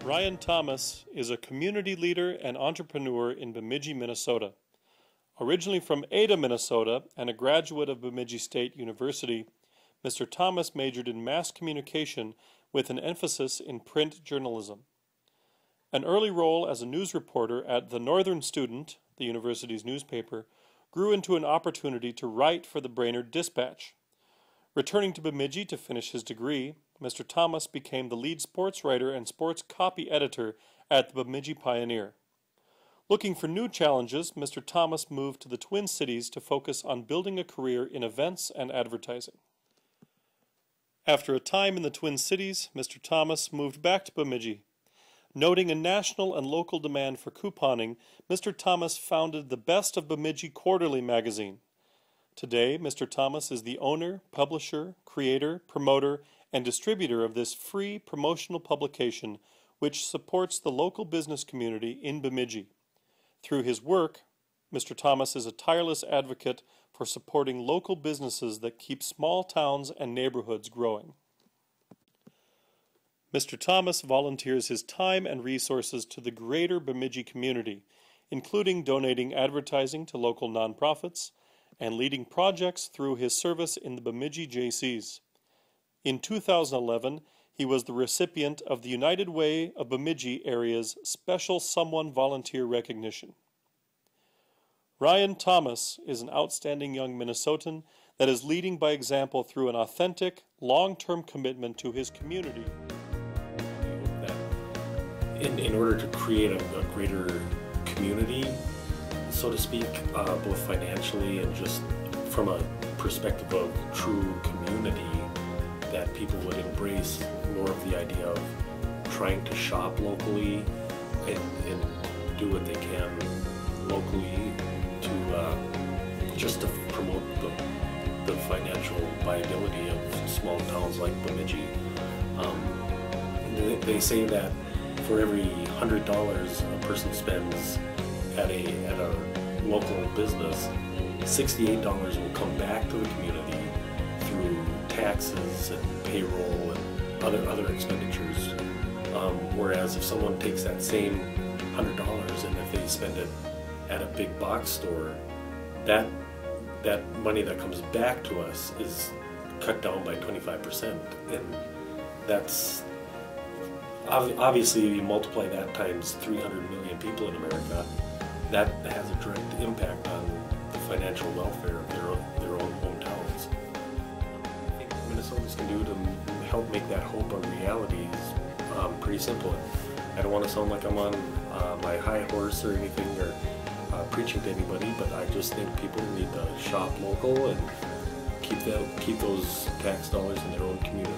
Ryan Thomas is a community leader and entrepreneur in Bemidji, Minnesota. Originally from Ada, Minnesota, and a graduate of Bemidji State University, Mr. Thomas majored in mass communication with an emphasis in print journalism. An early role as a news reporter at The Northern Student, the university's newspaper, grew into an opportunity to write for the Brainerd Dispatch. Returning to Bemidji to finish his degree, Mr. Thomas became the lead sports writer and sports copy editor at the Bemidji Pioneer. Looking for new challenges, Mr. Thomas moved to the Twin Cities to focus on building a career in events and advertising. After a time in the Twin Cities, Mr. Thomas moved back to Bemidji. Noting a national and local demand for couponing, Mr. Thomas founded the Best of Bemidji Quarterly magazine. Today, Mr. Thomas is the owner, publisher, creator, promoter, and distributor of this free promotional publication which supports the local business community in Bemidji. Through his work, Mr. Thomas is a tireless advocate for supporting local businesses that keep small towns and neighborhoods growing. Mr. Thomas volunteers his time and resources to the greater Bemidji community, including donating advertising to local nonprofits and leading projects through his service in the Bemidji Jaycees. In 2011, he was the recipient of the United Way of Bemidji area's Special Someone Volunteer Recognition. Ryan Thomas is an outstanding young Minnesotan that is leading by example through an authentic, long-term commitment to his community. In order to create a greater community, so to speak, both financially and just from a perspective of true community, that people would embrace more of the idea of trying to shop locally and do what they can locally to just to promote the financial viability of small towns like Bemidji. They say that for every $100 a person spends at a local business, $68 will come back to the community through taxes and payroll and other expenditures. Whereas if someone takes that same $100 and if they spend it at a big box store, that money that comes back to us is cut down by 25%, and that's obviously you multiply that times 300 million people in America. That has a direct impact on the financial welfare of their own hometowns. I think what Minnesotans can do to help make that hope a reality is pretty simple. I don't want to sound like I'm on my high horse or anything or preaching to anybody, but I just think people need to shop local and keep those tax dollars in their own community.